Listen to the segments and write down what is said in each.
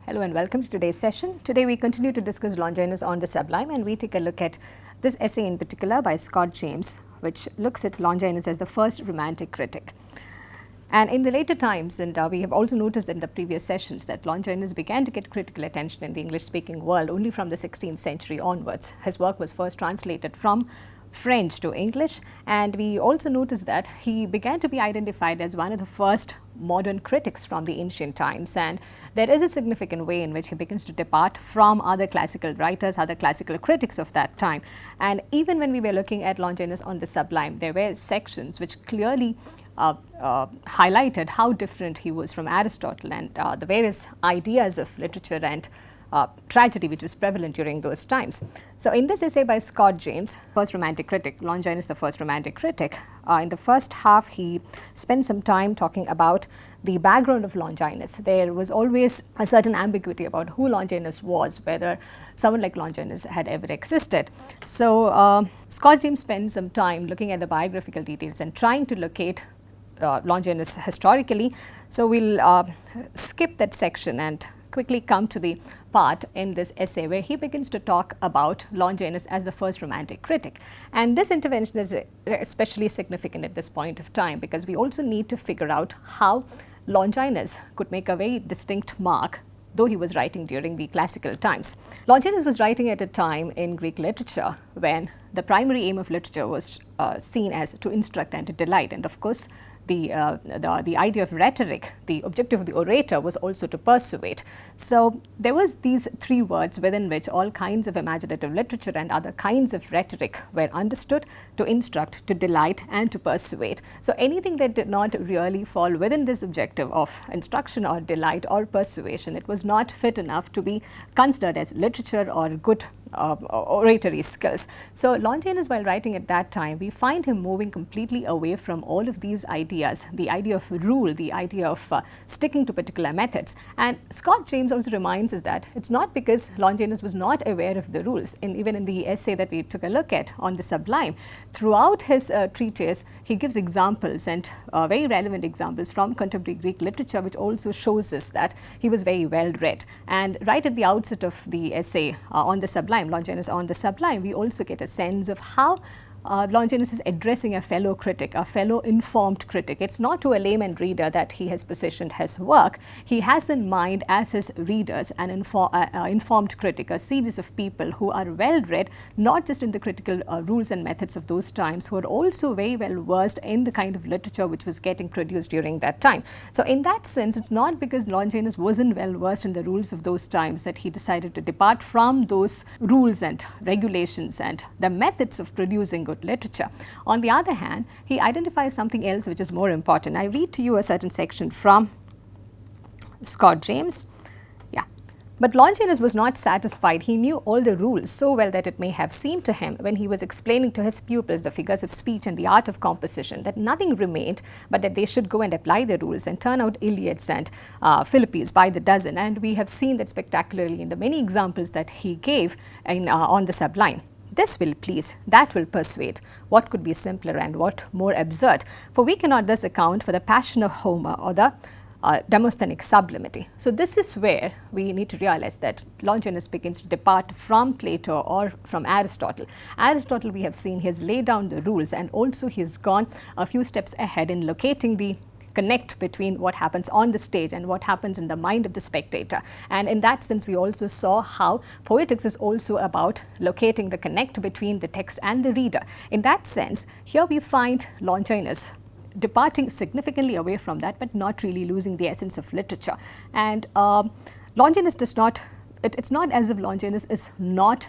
Hello and welcome to today's session. Today we continue to discuss Longinus on the Sublime, and we take a look at this essay in particular by Scott James, which looks at Longinus as the first romantic critic. And in the later times, and we have also noticed in the previous sessions that Longinus began to get critical attention in the English-speaking world only from the 16th century onwards. His work was first translated from French to English, and we also noticed that he began to be identified as one of the first modern critics from the ancient times, and there is a significant way in which he begins to depart from other classical writers, other classical critics of that time. And even when we were looking at Longinus on the Sublime, there were sections which clearly highlighted how different he was from Aristotle and the various ideas of literature and tragedy which was prevalent during those times. So in this essay by Scott James, first romantic critic, Longinus the first romantic critic, in the first half he spent some time talking about the background of Longinus. There was always a certain ambiguity about who Longinus was, whether someone like Longinus had ever existed. So Scott James spent some time looking at the biographical details and trying to locate Longinus historically. So we'll skip that section and quickly come to the part in this essay where he begins to talk about Longinus as the first romantic critic. And this intervention is especially significant at this point of time because we also need to figure out how Longinus could make a very distinct mark, though he was writing during the classical times. Longinus was writing at a time in Greek literature when the primary aim of literature was seen as to instruct and to delight, and of course the idea of rhetoric, the objective of the orator, was also to persuade. So there was these three words within which all kinds of imaginative literature and other kinds of rhetoric were understood: to instruct, to delight, and to persuade. So anything that did not really fall within this objective of instruction or delight or persuasion, it was not fit enough to be considered as literature or good oratory skills. So Longinus, while writing at that time, we find him moving completely away from all of these ideas, the idea of rule, the idea of sticking to particular methods. And Scott James also reminds us that it's not because Longinus was not aware of the rules. Even in the essay that we took a look at on the Sublime, throughout his treatise, he gives examples and very relevant examples from contemporary Greek literature, which also shows us that he was very well read. And right at the outset of the essay on the Sublime, Longinus on the Sublime, we also get a sense of how Longinus is addressing a fellow critic, a fellow informed critic. It's not to a layman reader that he has positioned his work. He has in mind as his readers an informed critic, a series of people who are well read, not just in the critical rules and methods of those times, who are also very well versed in the kind of literature which was getting produced during that time. So in that sense, it's not because Longinus wasn't well versed in the rules of those times that he decided to depart from those rules and regulations and the methods of producing good literature. On the other hand, he identifies something else which is more important. I read to you a certain section from Scott James. But Longinus was not satisfied. He knew all the rules so well that it may have seemed to him, when he was explaining to his pupils the figures of speech and the art of composition, that nothing remained but that they should go and apply the rules and turn out Iliads and Philippides by the dozen. And we have seen that spectacularly in the many examples that he gave on the Sublime. This will please, that will persuade. What could be simpler and what more absurd? For we cannot thus account for the passion of Homer or the Demosthenic sublimity. So this is where we need to realize that Longinus begins to depart from Plato or from Aristotle. Aristotle, we have seen, he has laid down the rules, and also he has gone a few steps ahead in locating the connect between what happens on the stage and what happens in the mind of the spectator. And in that sense, we also saw how poetics is also about locating the connect between the text and the reader. In that sense, here we find Longinus departing significantly away from that, but not really losing the essence of literature. And Longinus does not, it's not as if Longinus is not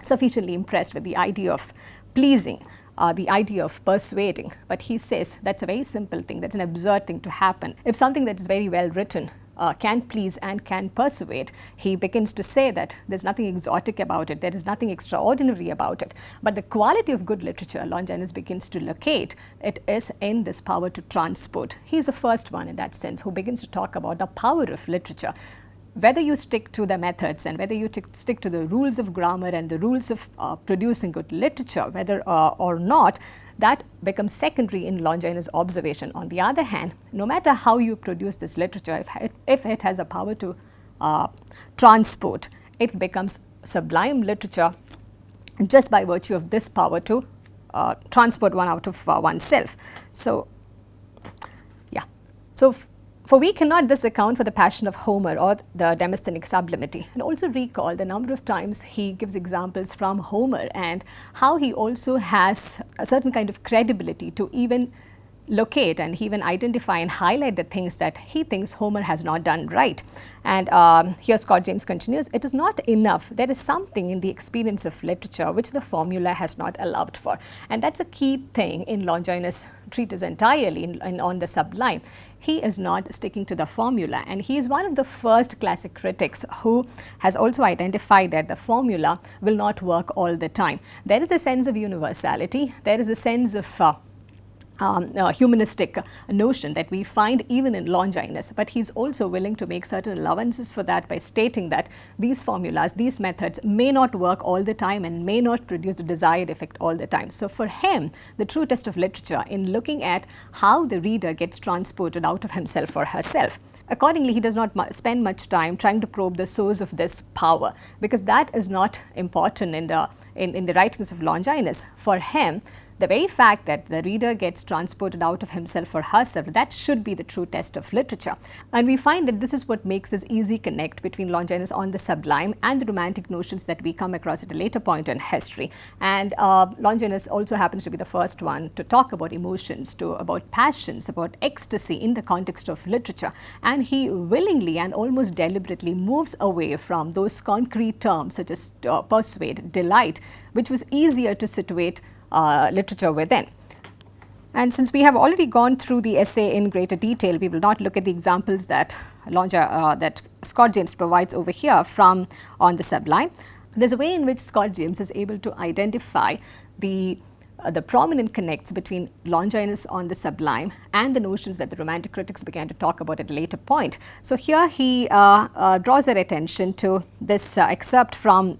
sufficiently impressed with the idea of pleasing, the idea of persuading, but he says that's a very simple thing, that's an absurd thing to happen. If something that is very well written can please and can persuade, he begins to say that there's nothing exotic about it, there is nothing extraordinary about it. But the quality of good literature, Longinus begins to locate, it is in this power to transport. He's the first one in that sense who begins to talk about the power of literature. Whether you stick to the methods and whether you stick to the rules of grammar and the rules of producing good literature, whether or not, that becomes secondary in Longinus' observation. On the other hand, no matter how you produce this literature, if it has a power to transport. It becomes sublime literature just by virtue of this power to transport one out of oneself. So, yeah. So, for we cannot this account for the passion of Homer or the Demosthenic sublimity. And also recall the number of times he gives examples from Homer and how he also has a certain kind of credibility to even locate and even identify and highlight the things that he thinks Homer has not done right. And here Scott James continues, it is not enough. There is something in the experience of literature which the formula has not allowed for. And that's a key thing in Longinus' treatise entirely on the sublime. He is not sticking to the formula, and he is one of the first classic critics who has also identified that the formula will not work all the time. There is a sense of universality, there is a sense of humanistic notion that we find even in Longinus, but he's also willing to make certain allowances for that by stating that these formulas, these methods may not work all the time and may not produce the desired effect all the time. So for him, the true test of literature in looking at how the reader gets transported out of himself or herself. Accordingly, he does not spend much time trying to probe the source of this power, because that is not important in the writings of Longinus. For him, the very fact that the reader gets transported out of himself or herself, that should be the true test of literature. And we find that this is what makes this easy connect between Longinus on the sublime and the romantic notions that we come across at a later point in history. And Longinus also happens to be the first one to talk about emotions, about passions, about ecstasy in the context of literature. And he willingly and almost deliberately moves away from those concrete terms such as persuade, delight, which was easier to situate literature within. And since we have already gone through the essay in greater detail, we will not look at the examples that that Scott James provides over here from on the sublime. There's a way in which Scott James is able to identify the prominent connects between Longinus on the sublime and the notions that the romantic critics began to talk about at a later point. So here he draws our attention to this excerpt from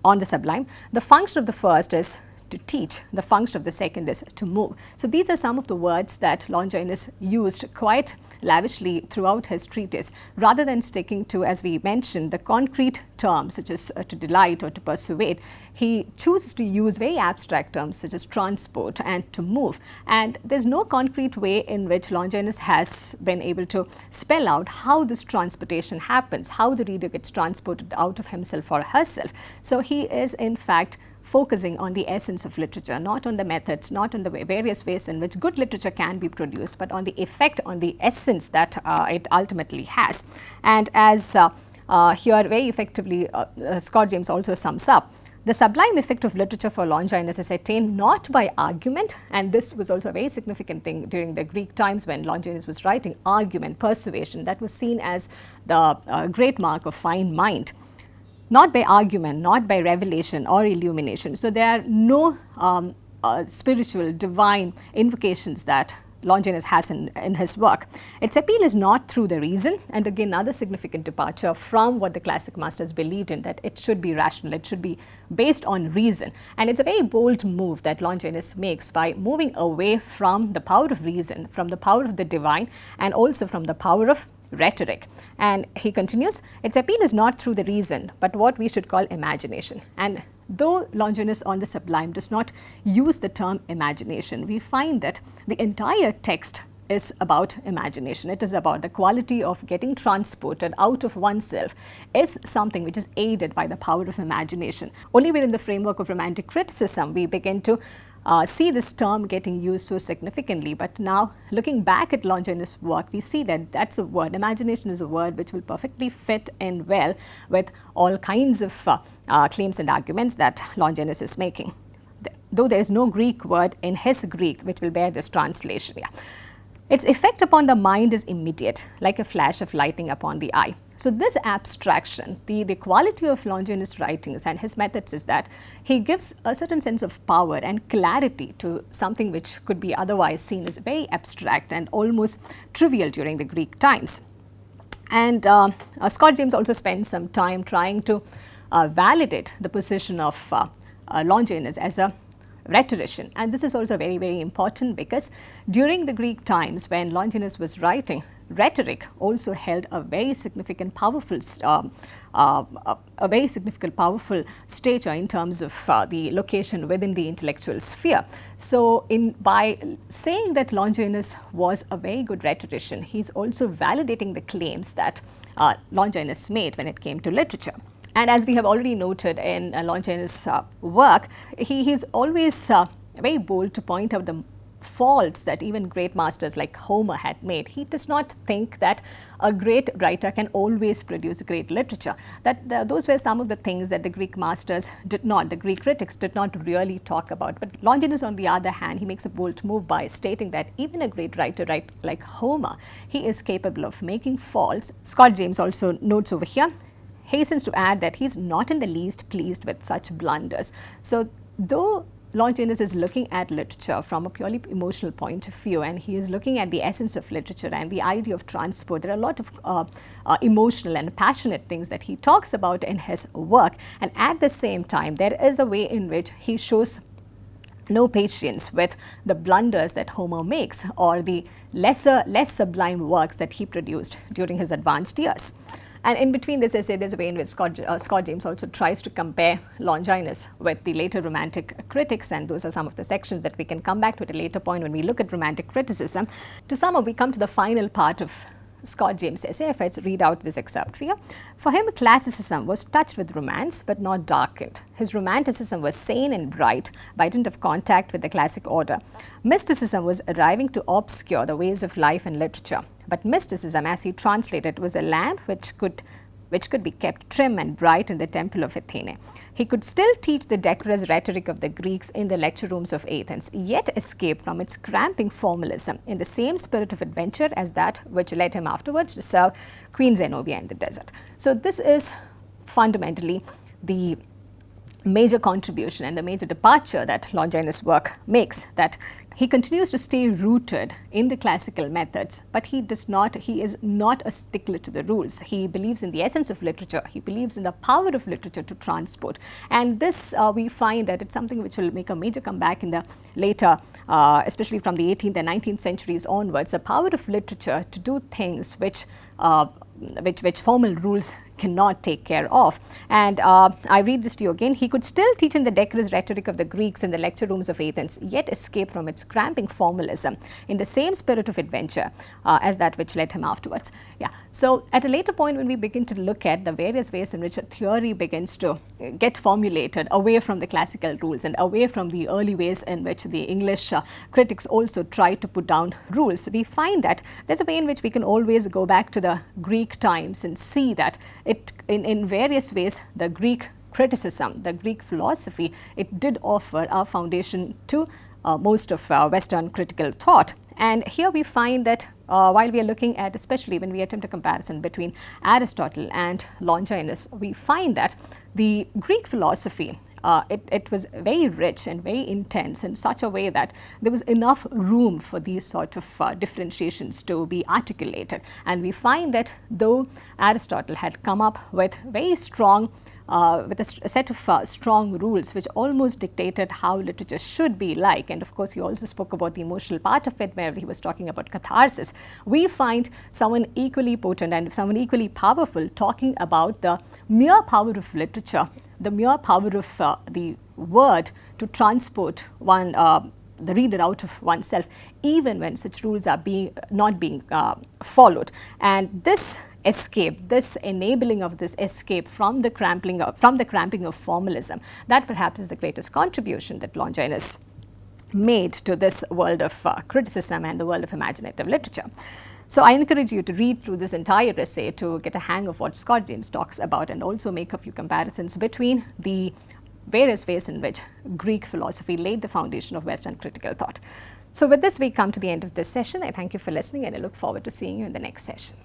on the sublime. The function of the first is to teach, the function of the second is to move. So these are some of the words that Longinus used quite lavishly throughout his treatise, rather than sticking to, as we mentioned, the concrete terms such as to delight or to persuade. He chooses to use very abstract terms such as transport and to move. And there's no concrete way in which Longinus has been able to spell out how this transportation happens, how the reader gets transported out of himself or herself. So he is in fact focusing on the essence of literature, not on the methods, not on the various ways in which good literature can be produced, but on the effect, on the essence that it ultimately has. And as here very effectively Scott James also sums up, the sublime effect of literature for Longinus is attained not by argument, and this was also a very significant thing during the Greek times when Longinus was writing, argument, persuasion, that was seen as the great mark of fine mind. Not by argument, not by revelation or illumination. So there are no spiritual, divine invocations that Longinus has in his work. Its appeal is not through the reason, and again another significant departure from what the classic masters believed in, that it should be rational, it should be based on reason. And it's a very bold move that Longinus makes by moving away from the power of reason, from the power of the divine, and also from the power of rhetoric. And he continues, its appeal is not through the reason, but what we should call imagination. And though Longinus on the sublime does not use the term imagination, we find that the entire text is about imagination. It is about the quality of getting transported out of oneself is something which is aided by the power of imagination. Only within the framework of romantic criticism we begin to see this term getting used so significantly. But now looking back at Longinus' work, we see that that's a word, imagination is a word which will perfectly fit in well with all kinds of claims and arguments that Longinus is making. Though there is no Greek word in his Greek which will bear this translation. Yeah. Its effect upon the mind is immediate, like a flash of lightning upon the eye. So this abstraction, the quality of Longinus' writings and his methods is that he gives a certain sense of power and clarity to something which could be otherwise seen as very abstract and almost trivial during the Greek times. And Scott James also spends some time trying to validate the position of Longinus as a rhetorician. And this is also very, very important because during the Greek times when Longinus was writing, rhetoric also held a very significant, powerful stature in terms of the location within the intellectual sphere. So, by saying that Longinus was a very good rhetorician, he is also validating the claims that Longinus made when it came to literature. And as we have already noted in Longinus' work, he is always very bold to point out the faults that even great masters like Homer had made. He does not think that a great writer can always produce great literature. Those were some of the things that the Greek masters did not, the Greek critics did not really talk about. But Longinus, on the other hand, he makes a bold move by stating that even a great writer like Homer, he is capable of making faults. Scott James also notes over here, hastens to add that he is not in the least pleased with such blunders. So, though Longinus is looking at literature from a purely emotional point of view, and he is looking at the essence of literature and the idea of transport. There are a lot of emotional and passionate things that he talks about in his work, and at the same time there is a way in which he shows no patience with the blunders that Homer makes or the less sublime works that he produced during his advanced years. And in between this essay, there's a way in which Scott James also tries to compare Longinus with the later Romantic critics, and those are some of the sections that we can come back to at a later point when we look at Romantic criticism. To sum up, we come to the final part of Scott James' essay. If I read out this excerpt for you. For him, classicism was touched with romance but not darkened. His romanticism was sane and bright by dint of contact with the classic order. Mysticism was arriving to obscure the ways of life and literature. But mysticism, as he translated, was a lamp which could be kept trim and bright in the temple of Athene. He could still teach the decorous rhetoric of the Greeks in the lecture rooms of Athens, yet escape from its cramping formalism in the same spirit of adventure as that which led him afterwards to serve Queen Zenobia in the desert. So this is fundamentally the major contribution and the major departure that Longinus' work makes, that he continues to stay rooted in the classical methods, but he is not a stickler to the rules. He believes in the essence of literature. He believes in the power of literature to transport. And this we find that it's something which will make a major comeback in the later, especially from the 18th and 19th centuries onwards, the power of literature to do things which formal rules cannot take care of. And I read this to you again. He could still teach in the decorous rhetoric of the Greeks in the lecture rooms of Athens, yet escape from its cramping formalism in the same spirit of adventure as that which led him afterwards. Yeah. So at a later point, when we begin to look at the various ways in which a theory begins to get formulated away from the classical rules and away from the early ways in which the English critics also try to put down rules, we find that there's a way in which we can always go back to the Greek times and see that in various ways the Greek criticism, the Greek philosophy, it did offer a foundation to most of Western critical thought. And here we find that while we are looking at, especially when we attempt a comparison between Aristotle and Longinus, we find that the Greek philosophy, it was very rich and very intense in such a way that there was enough room for these sort of differentiations to be articulated. And we find that though Aristotle had come up with very strong with a set of strong rules which almost dictated how literature should be like, and of course he also spoke about the emotional part of it where he was talking about catharsis, we find someone equally potent and someone equally powerful talking about the mere power of literature, the mere power of the word to transport the reader out of oneself, even when such rules are not being followed. And this escape, this enabling of this escape from the cramping of formalism, that perhaps is the greatest contribution that Longinus made to this world of criticism and the world of imaginative literature. So I encourage you to read through this entire essay to get a hang of what Scott James talks about and also make a few comparisons between the various ways in which Greek philosophy laid the foundation of Western critical thought. So with this, we come to the end of this session. I thank you for listening and I look forward to seeing you in the next session.